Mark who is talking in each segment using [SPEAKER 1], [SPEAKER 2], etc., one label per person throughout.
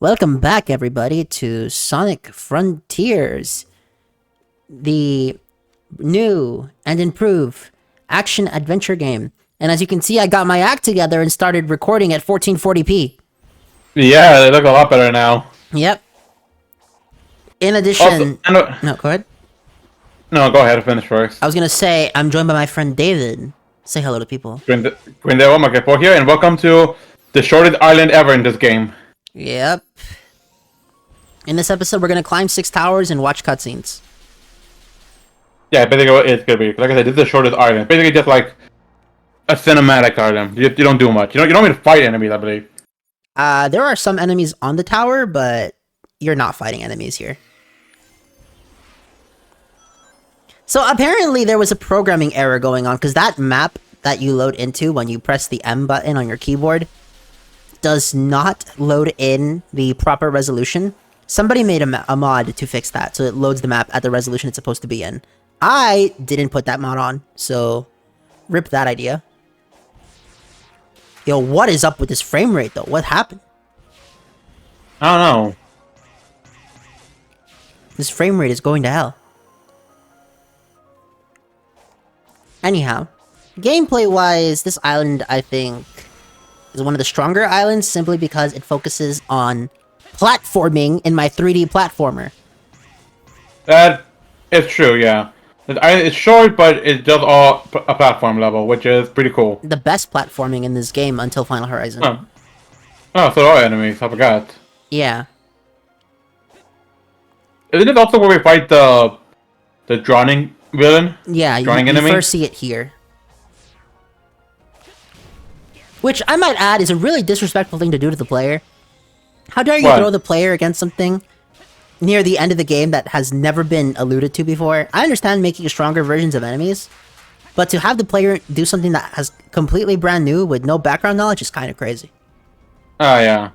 [SPEAKER 1] Welcome back, everybody, to Sonic Frontiers, the new and improved action-adventure game. And as you can see, I got my act together and started recording at 1440p.
[SPEAKER 2] Yeah, they look a lot better now.
[SPEAKER 1] Yep. In
[SPEAKER 2] Also,
[SPEAKER 1] addition... No, go ahead.
[SPEAKER 2] no, go ahead, finish first.
[SPEAKER 1] I was gonna say, I'm joined by my friend David. Say hello to people.
[SPEAKER 2] Grindel Makepo here, and welcome to the shortest island ever in this game.
[SPEAKER 1] Yep. In this episode, we're gonna climb 6 towers and watch cutscenes.
[SPEAKER 2] Yeah, basically what it's gonna be. Like I said, this is the shortest island. Basically just like a cinematic island. You don't do much. You don't need to fight enemies, I believe.
[SPEAKER 1] There are some enemies on the tower, but you're not fighting enemies here. So apparently there was a programming error going on, because that map that you load into when you press the M button on your keyboard does not load in the proper resolution. Somebody made a mod to fix that, so it loads the map at the resolution it's supposed to be in. I didn't put that mod on, so rip that idea. Yo, what is up with this frame rate, though? What happened?
[SPEAKER 2] I don't know.
[SPEAKER 1] This frame rate is going to hell. Anyhow, gameplay-wise, this island, I think, is one of the stronger islands simply because it focuses on platforming in my 3D platformer.
[SPEAKER 2] That is true, yeah. It's short, but it does all a platform level, which is pretty cool.
[SPEAKER 1] The best platforming in this game until Final Horizon.
[SPEAKER 2] Oh, so are enemies, I forgot.
[SPEAKER 1] Yeah.
[SPEAKER 2] Isn't it also where we fight the drowning villain?
[SPEAKER 1] Yeah, you
[SPEAKER 2] enemy?
[SPEAKER 1] first see it here. Which, I might add, is a really disrespectful thing to do to the player. How dare you throw the player against something near the end of the game that has never been alluded to before? I understand making stronger versions of enemies, but to have the player do something that has completely brand new with no background knowledge is kind of crazy.
[SPEAKER 2] Oh, yeah.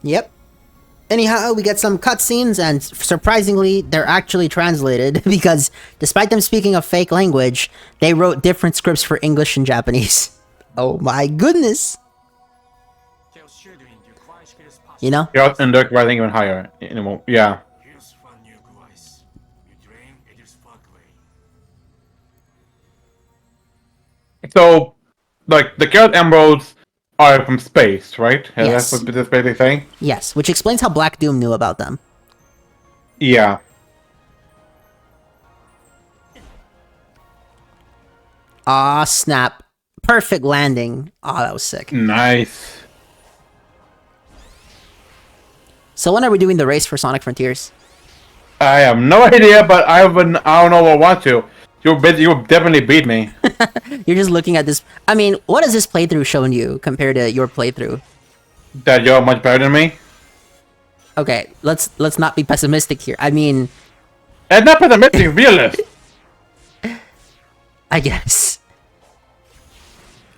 [SPEAKER 1] Yep. Anyhow, we get some cutscenes, and surprisingly, they're actually translated, because despite them speaking a fake language, they wrote different scripts for English and Japanese. Oh my goodness! You know?
[SPEAKER 2] Yeah, and they're rising even higher. Yeah. So, like, the Chaos Emeralds are from space, right?
[SPEAKER 1] Yes.
[SPEAKER 2] That's what this basically saying?
[SPEAKER 1] Yes, which explains how Black Doom knew about them.
[SPEAKER 2] Yeah.
[SPEAKER 1] Aw, snap. Perfect landing. Aw, that was sick.
[SPEAKER 2] Nice.
[SPEAKER 1] So when are we doing the race for Sonic Frontiers?
[SPEAKER 2] I have no idea, but I don't know if I want to. You definitely beat me.
[SPEAKER 1] You're just looking at this. I mean, what has this playthrough shown you compared to your playthrough?
[SPEAKER 2] That you're much better than me?
[SPEAKER 1] Okay, let's not be pessimistic here. I mean,
[SPEAKER 2] it's not pessimistic, realist.
[SPEAKER 1] I guess.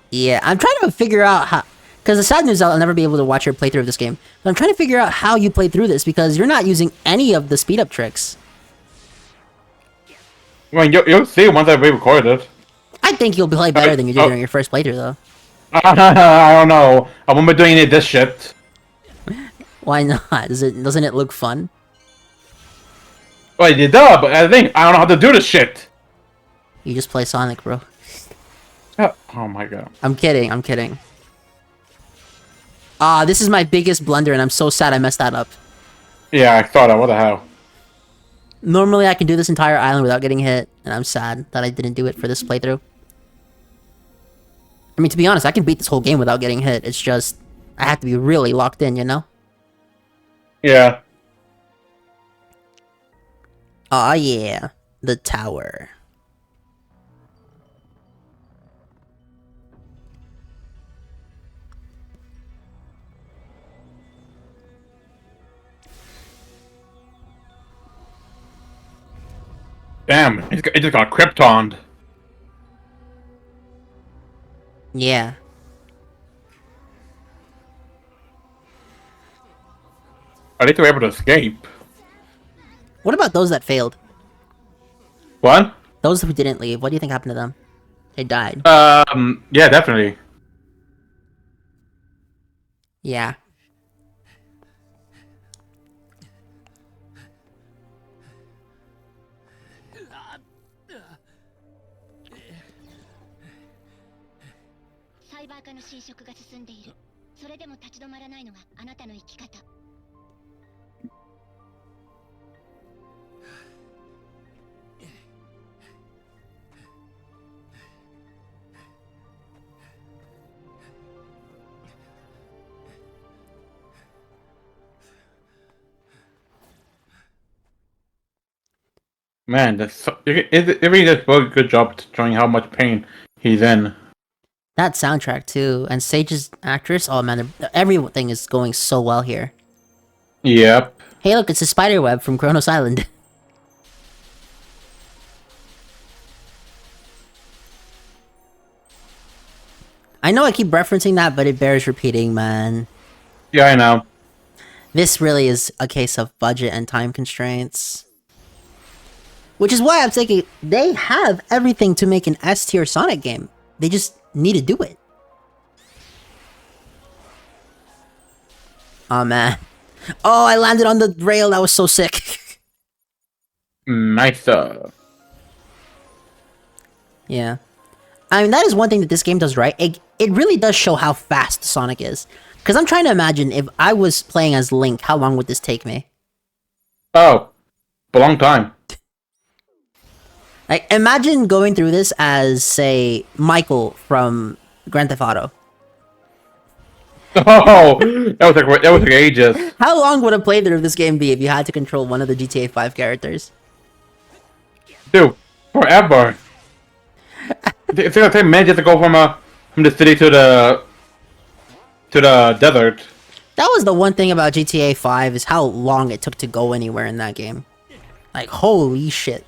[SPEAKER 1] Yeah, I'm trying to figure out how... Because the sad news is I'll never be able to watch your playthrough of this game. But I'm trying to figure out how you played through this, because you're not using any of the speed-up tricks.
[SPEAKER 2] I mean, you'll see once I re-record it.
[SPEAKER 1] I think you'll play better than you did during your first playthrough, though.
[SPEAKER 2] I don't know. I won't be doing any of this shit.
[SPEAKER 1] Why not? Doesn't it look fun?
[SPEAKER 2] Well, it does, but I think I don't know how to do this shit.
[SPEAKER 1] You just play Sonic, bro.
[SPEAKER 2] Oh my god.
[SPEAKER 1] I'm kidding, I'm kidding. Ah, this is my biggest blunder, and I'm so sad I messed that up.
[SPEAKER 2] Yeah, I thought that. What the hell?
[SPEAKER 1] Normally, I can do this entire island without getting hit, and I'm sad that I didn't do it for this playthrough. I mean, to be honest, I can beat this whole game without getting hit. It's just, I have to be really locked in, you know?
[SPEAKER 2] Yeah.
[SPEAKER 1] Aw, yeah. The tower.
[SPEAKER 2] Damn, it just got Kryptoned.
[SPEAKER 1] Yeah.
[SPEAKER 2] At least we're able to escape.
[SPEAKER 1] What about those that failed?
[SPEAKER 2] What?
[SPEAKER 1] Those who didn't leave, what do you think happened to them? They died.
[SPEAKER 2] Yeah, definitely.
[SPEAKER 1] Yeah.
[SPEAKER 3] 化の侵食が進んでいる。それでも立ち止まらないのがあなたの生き方。
[SPEAKER 2] Man, it really does a really good job showing how much pain he's in.
[SPEAKER 1] That soundtrack too, and Sage's actress. Oh man, everything is going so well here.
[SPEAKER 2] Yep.
[SPEAKER 1] Hey, look, it's a spider web from Kronos Island. I know I keep referencing that, but it bears repeating, man.
[SPEAKER 2] Yeah, I know.
[SPEAKER 1] This really is a case of budget and time constraints. Which is why I'm thinking they have everything to make an S tier Sonic game. They just need to do it. Oh man. Oh, I landed on the rail. That was so sick.
[SPEAKER 2] Nice.
[SPEAKER 1] Yeah. I mean, that is one thing that this game does right. It really does show how fast Sonic is. Because I'm trying to imagine if I was playing as Link, how long would this take me?
[SPEAKER 2] Oh, a long time.
[SPEAKER 1] Like, imagine going through this as, say, Michael from Grand Theft Auto.
[SPEAKER 2] Oh, that was like ages.
[SPEAKER 1] How long would a playthrough of this game be if you had to control one of the GTA 5 characters?
[SPEAKER 2] Dude, forever. It's gonna take minutes to go from the city to the desert.
[SPEAKER 1] That was the one thing about GTA 5 is how long it took to go anywhere in that game. Like, holy shit.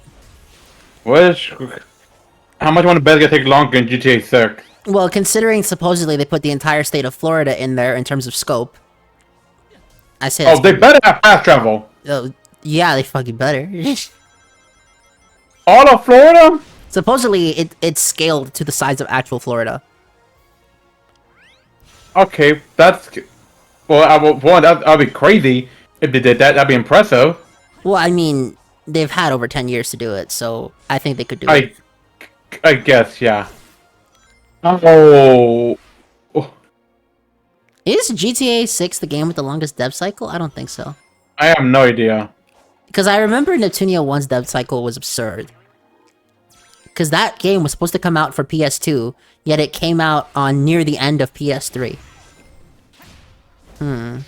[SPEAKER 2] How much want to bet it's gonna take longer in GTA 6?
[SPEAKER 1] Well, considering supposedly they put the entire state of Florida in there in terms of scope, I say that's
[SPEAKER 2] They better have fast travel.
[SPEAKER 1] yeah, they fucking better.
[SPEAKER 2] All of Florida?
[SPEAKER 1] Supposedly, it's scaled to the size of actual Florida.
[SPEAKER 2] Okay, that'd be crazy if they did that. That'd be impressive.
[SPEAKER 1] Well, I mean, they've had over 10 years to do it, so I think they could do it.
[SPEAKER 2] I guess, yeah. Oh.
[SPEAKER 1] Is GTA 6 the game with the longest dev cycle? I don't think so.
[SPEAKER 2] I have no idea.
[SPEAKER 1] Because I remember Neptunia 1's dev cycle was absurd. Because that game was supposed to come out for PS2, yet it came out on near the end of PS3.
[SPEAKER 2] I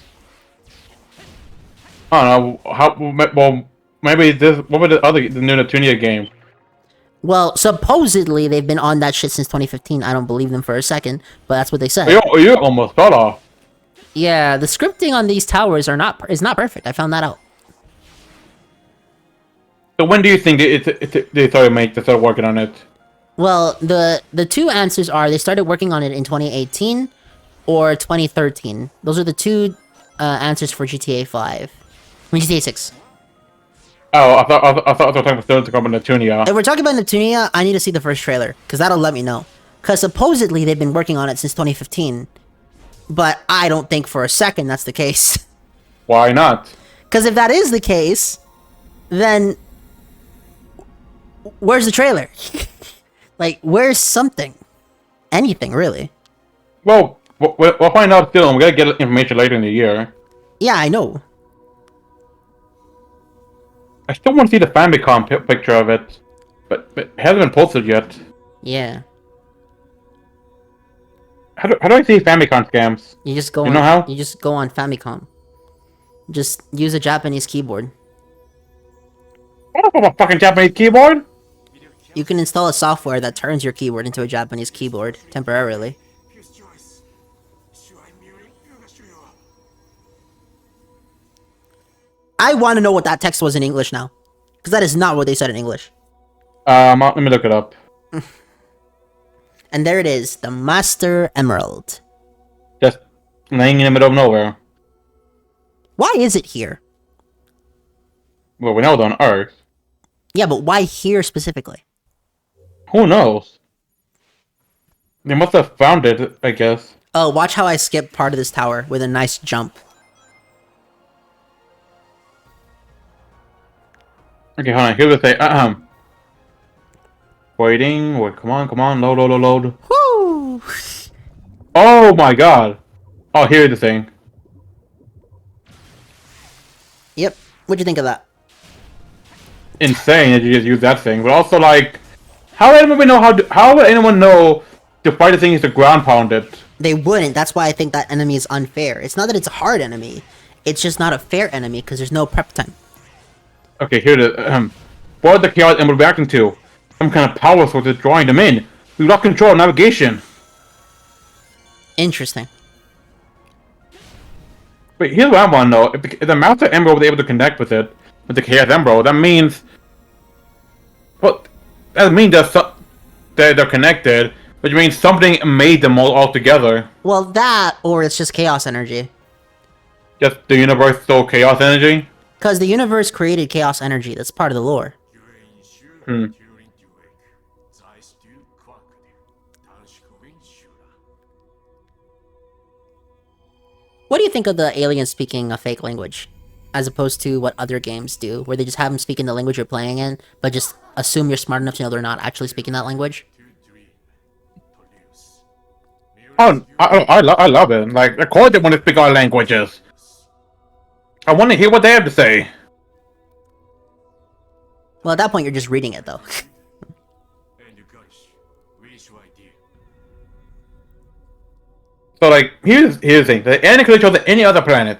[SPEAKER 2] don't know. Well, maybe this. What was the new Neptunia game?
[SPEAKER 1] Well, supposedly they've been on that shit since 2015. I don't believe them for a second, but that's what they said.
[SPEAKER 2] You almost fell off.
[SPEAKER 1] Yeah, the scripting on these towers is not perfect. I found that out.
[SPEAKER 2] So when do you think they started working on it?
[SPEAKER 1] Well, the two answers are they started working on it in 2018 or 2013. Those are the two answers for GTA 5. I mean, GTA 6.
[SPEAKER 2] Oh, I thought they were talking about Neptunia.
[SPEAKER 1] If we're talking about Neptunia, I need to see the first trailer, because that'll let me know. Because supposedly they've been working on it since 2015. But I don't think for a second that's the case.
[SPEAKER 2] Why not?
[SPEAKER 1] Because if that is the case, then where's the trailer? Like, where's something? Anything, really.
[SPEAKER 2] Well, we'll find out soon. We gotta get information later in the year.
[SPEAKER 1] Yeah, I know.
[SPEAKER 2] I still want to see the Famicom picture of it, but it hasn't been posted yet.
[SPEAKER 1] Yeah.
[SPEAKER 2] How do I see Famicom scams?
[SPEAKER 1] You just go
[SPEAKER 2] You
[SPEAKER 1] on,
[SPEAKER 2] know how?
[SPEAKER 1] You just go on Famicom. Just use a Japanese keyboard.
[SPEAKER 2] I don't have a fucking Japanese keyboard.
[SPEAKER 1] You can install a software that turns your keyboard into a Japanese keyboard temporarily. I want to know what that text was in English now. Because that is not what they said in English.
[SPEAKER 2] Let me look it up.
[SPEAKER 1] And there it is, the Master Emerald.
[SPEAKER 2] Just laying in the middle of nowhere.
[SPEAKER 1] Why is it here?
[SPEAKER 2] Well, we know it's on Earth.
[SPEAKER 1] Yeah, but why here specifically?
[SPEAKER 2] Who knows? They must have found it, I guess.
[SPEAKER 1] Oh, watch how I skip part of this tower with a nice jump.
[SPEAKER 2] Okay, hold on. Here's the thing. Waiting. Wait, come on. Load.
[SPEAKER 1] Woo!
[SPEAKER 2] Oh my god. Oh, here's the thing.
[SPEAKER 1] Yep. What'd you think of that?
[SPEAKER 2] Insane that you just use that thing, but also like, how would anyone know how would anyone know to fight the thing is to ground pound it?
[SPEAKER 1] They wouldn't. That's why I think that enemy is unfair. It's not that it's a hard enemy. It's just not a fair enemy because there's no prep time.
[SPEAKER 2] Okay, here it is. What are the chaos emerald reacting to? Some kind of power source is drawing them in. We lost control of navigation.
[SPEAKER 1] Interesting.
[SPEAKER 2] Wait, here's what I want to know. If the Master Emerald was able to connect with it, with the Chaos Emerald, that means... Well, that means that they're connected, which means something made them all together.
[SPEAKER 1] Well, that, or it's just chaos energy.
[SPEAKER 2] Just the universe stole chaos energy?
[SPEAKER 1] Because the universe created chaos energy. That's part of the lore.
[SPEAKER 2] Hmm.
[SPEAKER 1] What do you think of the aliens speaking a fake language? As opposed to what other games do, where they just have them speak in the language you're playing in, but just assume you're smart enough to know they're not actually speaking that language?
[SPEAKER 2] Oh, I love it. Like, of course they want to speak our languages. I want to hear what they have to say.
[SPEAKER 1] Well, at that point, you're just reading it, though.
[SPEAKER 2] So, like, here's the thing. The alien could have chosen any other planet,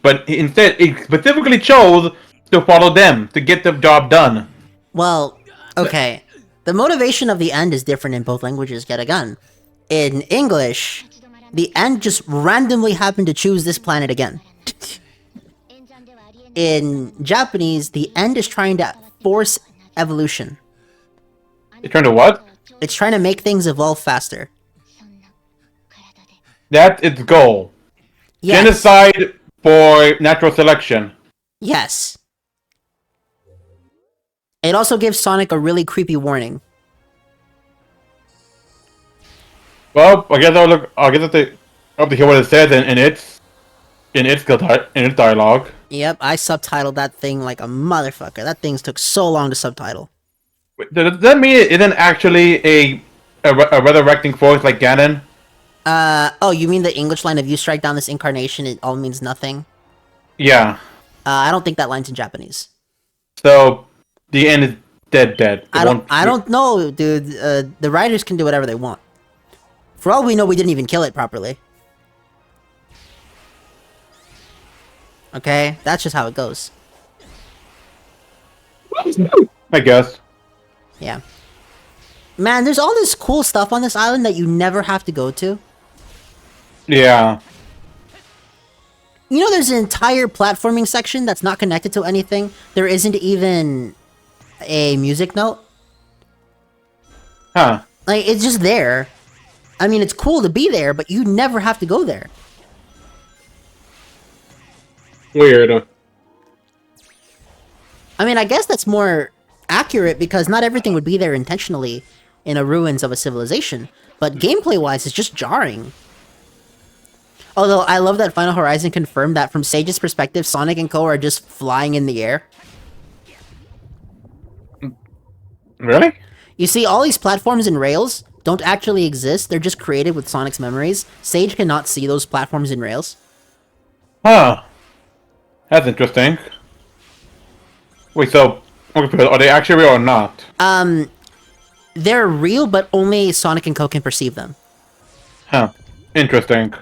[SPEAKER 2] but instead, it specifically chose to follow them, to get the job done.
[SPEAKER 1] Well, okay. The motivation of the end is different in both languages, yet again. In English, the end just randomly happened to choose this planet again. In Japanese, the end is trying to force evolution.
[SPEAKER 2] It's trying to what?
[SPEAKER 1] It's trying to make things evolve faster.
[SPEAKER 2] That's its goal.
[SPEAKER 1] Yes.
[SPEAKER 2] Genocide for natural selection.
[SPEAKER 1] Yes. It also gives Sonic a really creepy warning.
[SPEAKER 2] Well, I guess I'll get up to hear what it says in its dialogue.
[SPEAKER 1] Yep, I subtitled that thing like a motherfucker. That thing took so long to subtitle.
[SPEAKER 2] Wait, does that mean it isn't actually a resurrecting force like Ganon?
[SPEAKER 1] Oh, you mean the English line of "You strike down this incarnation, it all means nothing"?
[SPEAKER 2] Yeah.
[SPEAKER 1] I don't think that line's in Japanese.
[SPEAKER 2] So the end is dead.
[SPEAKER 1] I don't know, dude. The writers can do whatever they want. For all we know, we didn't even kill it properly. Okay, that's just how it goes.
[SPEAKER 2] I guess.
[SPEAKER 1] Yeah. Man, there's all this cool stuff on this island that you never have to go to.
[SPEAKER 2] Yeah.
[SPEAKER 1] You know, there's an entire platforming section that's not connected to anything. There isn't even a music note.
[SPEAKER 2] Huh.
[SPEAKER 1] Like, it's just there. I mean, it's cool to be there, but you never have to go there.
[SPEAKER 2] Weird.
[SPEAKER 1] I mean, I guess that's more accurate because not everything would be there intentionally in a ruins of a civilization. But gameplay-wise, it's just jarring. Although, I love that Final Horizon confirmed that from Sage's perspective, Sonic and Co. are just flying in the air.
[SPEAKER 2] Really?
[SPEAKER 1] You see, all these platforms and rails don't actually exist. They're just created with Sonic's memories. Sage cannot see those platforms and rails.
[SPEAKER 2] Huh. That's interesting. Wait, so are they actually real or not?
[SPEAKER 1] They're real, but only Sonic and Co. can perceive them.
[SPEAKER 2] Huh. Interesting.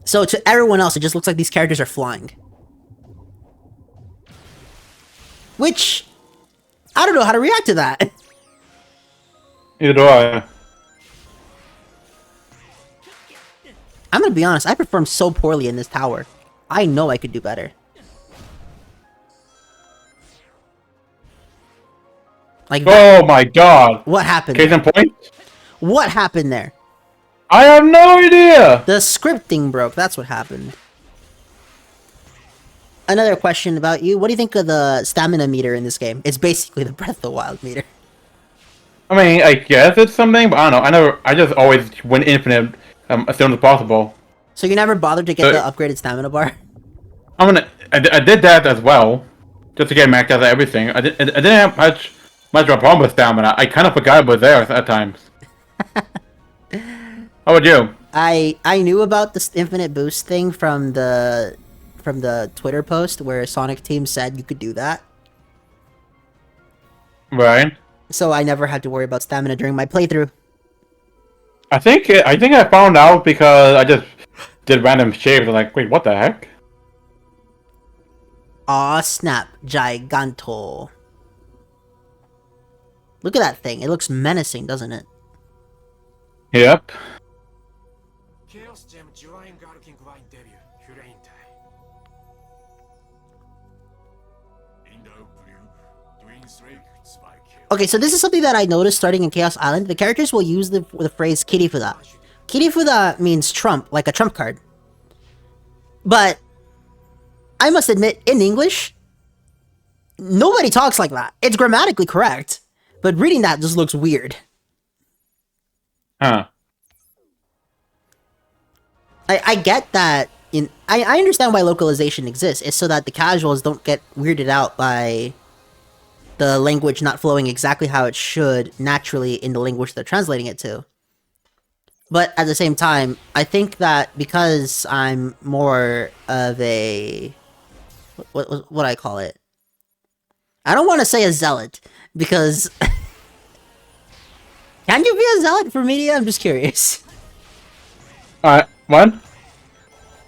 [SPEAKER 1] So to everyone else, it just looks like these characters are flying. Which, I don't know how to react to that.
[SPEAKER 2] Either do I.
[SPEAKER 1] I'm gonna be honest, I performed so poorly in this tower. I know I could do better. Like that.
[SPEAKER 2] Oh my god.
[SPEAKER 1] What happened
[SPEAKER 2] Case
[SPEAKER 1] there?
[SPEAKER 2] in point?
[SPEAKER 1] What happened there?
[SPEAKER 2] I have no idea!
[SPEAKER 1] The scripting broke, that's what happened. Another question about you. What do you think of the stamina meter in this game? It's basically the Breath of the Wild meter.
[SPEAKER 2] I mean, I guess it's something, but I don't know. I just always went infinite as soon as possible.
[SPEAKER 1] So you never bothered to get the upgraded stamina bar?
[SPEAKER 2] I did that as well, just to get maxed out of everything. I didn't have much of a problem with stamina. I kind of forgot it was there at times. How about you?
[SPEAKER 1] I knew about this infinite boost thing from the Twitter post where Sonic Team said you could do that.
[SPEAKER 2] Right.
[SPEAKER 1] So I never had to worry about stamina during my playthrough.
[SPEAKER 2] I think I found out because I just did random shaves. I'm like, wait, what the heck?
[SPEAKER 1] Aw snap, Giganto. Look at that thing. It looks menacing, doesn't it?
[SPEAKER 2] Yep.
[SPEAKER 4] ケイオスジェムジュラインガルキングワインデビューフレインタイ In the blue, twins raked by Chaos.
[SPEAKER 1] Okay, so this is something that I noticed starting in Chaos Island. The characters will use the phrase Kirifuda. Kirifuda means trump, like a trump card. But I must admit, in English, nobody talks like that. It's grammatically correct, but reading that just looks weird.
[SPEAKER 2] Huh.
[SPEAKER 1] I get that. I understand why localization exists. It's so that the casuals don't get weirded out by the language not flowing exactly how it should naturally in the language they're translating it to. But at the same time, I think that because I'm more of a... What I call it? I don't want to say a zealot, because... Can you be a zealot for media? I'm just curious.
[SPEAKER 2] Alright, what?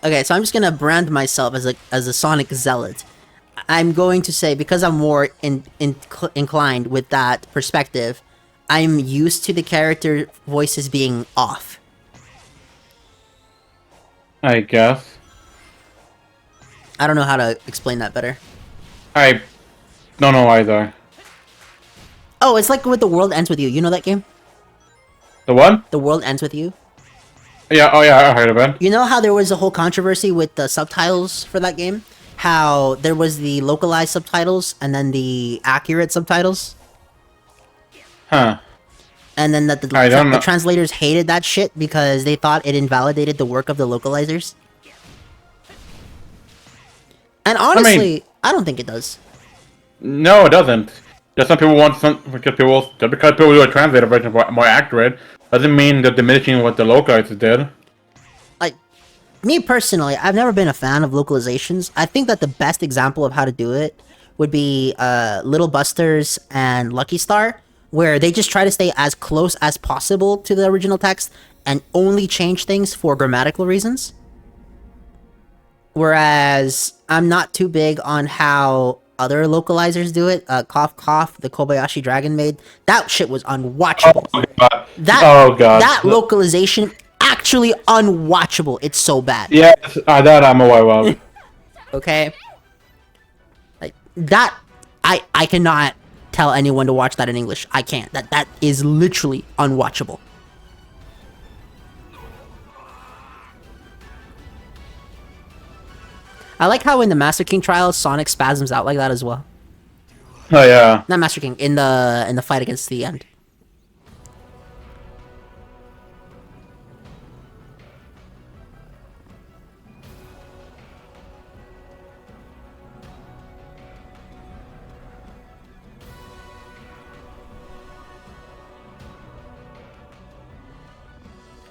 [SPEAKER 1] Okay, so I'm just gonna brand myself as a Sonic zealot. I'm going to say, because I'm more inclined with that perspective, I'm used to the character voices being off.
[SPEAKER 2] I guess.
[SPEAKER 1] I don't know how to explain that better.
[SPEAKER 2] I don't know either.
[SPEAKER 1] Oh, it's like with The World Ends With You. You know that game?
[SPEAKER 2] The what?
[SPEAKER 1] The World Ends With You?
[SPEAKER 2] Yeah, oh yeah, I heard of it.
[SPEAKER 1] You know how there was a whole controversy with the subtitles for that game? How there was the localized subtitles and then the accurate subtitles?
[SPEAKER 2] Huh.
[SPEAKER 1] And then that
[SPEAKER 2] I don't
[SPEAKER 1] the
[SPEAKER 2] know.
[SPEAKER 1] translators hated that shit because they thought it invalidated the work of the localizers. And honestly, I don't think it does.
[SPEAKER 2] No, it doesn't. Just some people want just because people do a translated version more accurate doesn't mean they're diminishing what the localizers did.
[SPEAKER 1] Like, me personally, I've never been a fan of localizations. I think that the best example of how to do it would be Little Busters and Lucky Star, where they just try to stay as close as possible to the original text and only change things for grammatical reasons. Whereas I'm not too big on how other localizers do it. Cough Cough, the Kobayashi Dragon Maid. That shit was unwatchable.
[SPEAKER 2] Oh god.
[SPEAKER 1] That localization actually unwatchable. It's so bad.
[SPEAKER 2] Yes, that I'm aware of.
[SPEAKER 1] Okay? Like, that... I cannot tell anyone to watch that in English. I can't. That is literally unwatchable. I like how in the Master King trials, Sonic spasms out like that as well.
[SPEAKER 2] Oh yeah.
[SPEAKER 1] Not Master King, in the fight against the end.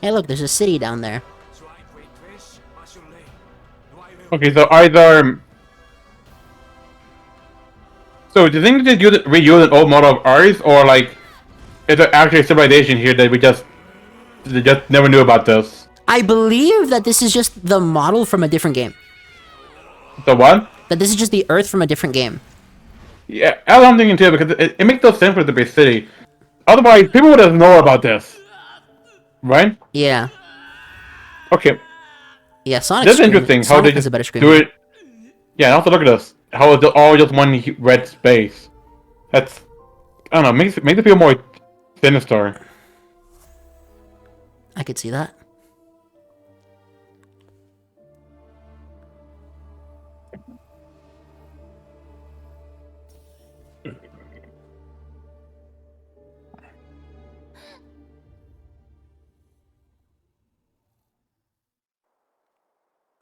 [SPEAKER 1] Hey look, there's a city down there.
[SPEAKER 2] Okay, so either. So do you think they just reuse an old model of ours, or like, is there actually a civilization here that they just never knew about this?
[SPEAKER 1] I believe that this is just the model from a different game.
[SPEAKER 2] The what?
[SPEAKER 1] That this is just the Earth from a different game.
[SPEAKER 2] Yeah, that's what I'm thinking too, because it makes no sense for it to be a city. Otherwise, people would have known about this, right?
[SPEAKER 1] Yeah.
[SPEAKER 2] Okay,
[SPEAKER 1] Yeah, Sonic.
[SPEAKER 2] that's interesting how they
[SPEAKER 1] has
[SPEAKER 2] just
[SPEAKER 1] a better screen.
[SPEAKER 2] do it. Yeah, and also look at this. How it's all just one red space. That's, I don't know, makes it feel more sinister.
[SPEAKER 1] I could see that.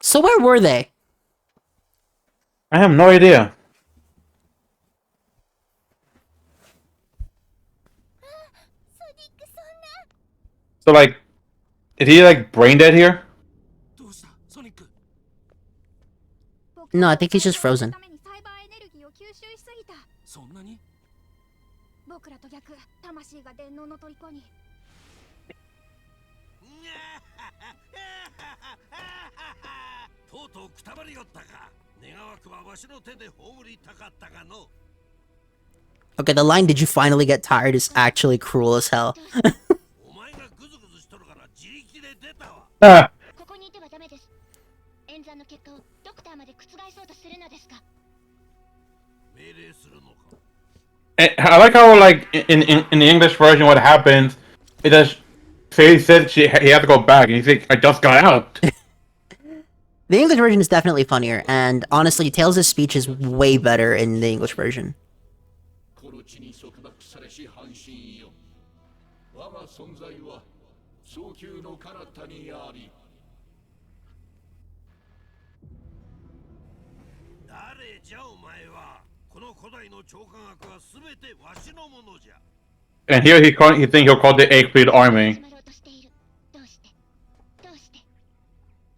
[SPEAKER 1] So where were they?
[SPEAKER 2] I have no idea. So like, Is he like brain dead here?
[SPEAKER 5] どうしたソニック
[SPEAKER 1] No, I think he's just frozen.
[SPEAKER 3] サイバーエネルギーを吸収しすぎた。
[SPEAKER 5] そんなに
[SPEAKER 3] 僕らと逆、魂が電脳の虜に。
[SPEAKER 5] とうとうくたばりよったか願わくはわしの手で葬りたかったがの
[SPEAKER 1] Okay, the line "Did you finally get tired?" is actually cruel as hell.
[SPEAKER 5] お前がグズグズしとるから自力で出たわ
[SPEAKER 2] Ah.
[SPEAKER 3] ここにいてはダメです。演算の結果をドクターまで覆そうとするのですか。
[SPEAKER 5] 命令するのか
[SPEAKER 2] I like how like in the English version, what happens? It does. Faye said he had to go back, and he's like, "I just got out."
[SPEAKER 1] The English version is definitely funnier, and honestly, Tails' speech is way better in the English version.
[SPEAKER 4] この地に束縛されし半身よ我が存在は早急の彼方にあり
[SPEAKER 5] 誰じゃお前はこの古代の超科学は全てわしのものじゃ
[SPEAKER 2] And here he think he'll call the Eighth Army.
[SPEAKER 3] 始まろうとしている。どうしてどうして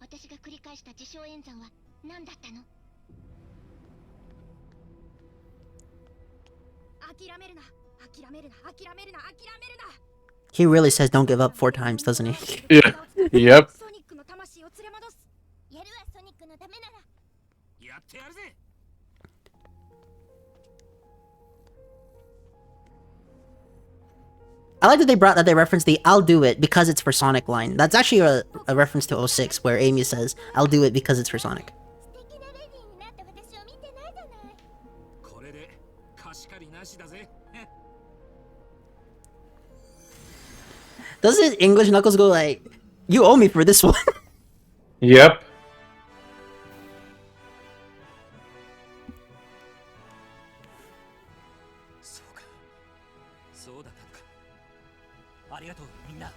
[SPEAKER 3] 私が繰り返した自称演算は何だったの。諦めるな諦めるな諦めるな諦めるな。
[SPEAKER 1] He really says "Don't give up" 4 times, doesn't he?
[SPEAKER 2] Yeah. Yep.
[SPEAKER 3] ソニックの魂を連れ戻す。やるわソニックのためなら。
[SPEAKER 5] やってやるぜ
[SPEAKER 1] I like that they referenced the "I'll do it because it's for Sonic" line. That's actually a reference to 06, where Amy says "I'll do it because it's for Sonic."
[SPEAKER 3] 素敵なレディーになった私を見てないじゃない。
[SPEAKER 5] これで貸し借りなしだぜ
[SPEAKER 1] Doesn't English Knuckles go like, "You owe me for this one"?
[SPEAKER 2] Yep.
[SPEAKER 5] そうかそうだったのかありがとうみんな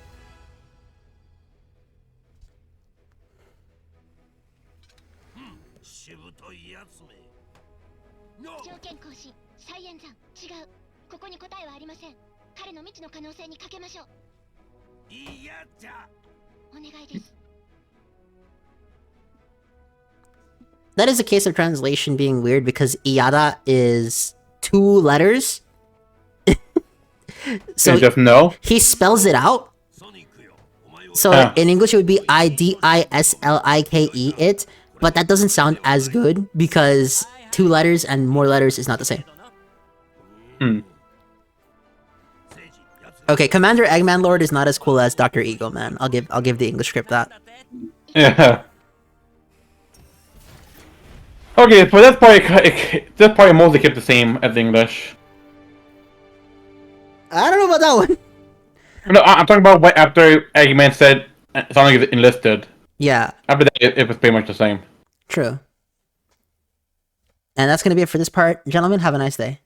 [SPEAKER 5] しぶといやつめ
[SPEAKER 3] 条件更新再演算違う。ここに答えはありません。彼の未知の可能性にかけましょう。
[SPEAKER 5] いやじゃ
[SPEAKER 3] お願いです。
[SPEAKER 1] That is a case of translation being weird because Iada is 2 letters. So
[SPEAKER 2] And just no.
[SPEAKER 1] he spells it out.
[SPEAKER 5] ソニックよお前を
[SPEAKER 1] So
[SPEAKER 2] Huh.
[SPEAKER 1] in English it would be IDISLIKE it, but that doesn't sound as good because 2 letters and more letters is not the same.
[SPEAKER 2] Hmm.
[SPEAKER 5] 政治やつ
[SPEAKER 1] Okay, Commander Eggman Lord is not as cool as Dr. Ego Man. I'll give the English script that.
[SPEAKER 5] だって
[SPEAKER 2] Yeah. Okay, so that's probably mostly kept the same as English.
[SPEAKER 1] I don't know about that one.
[SPEAKER 2] No, I'm talking about what after Eggman said Sonic is enlisted.
[SPEAKER 1] Yeah,
[SPEAKER 2] After that, it was pretty much the same.
[SPEAKER 1] true. And that's gonna be it for this part. Gentlemen, have a nice day.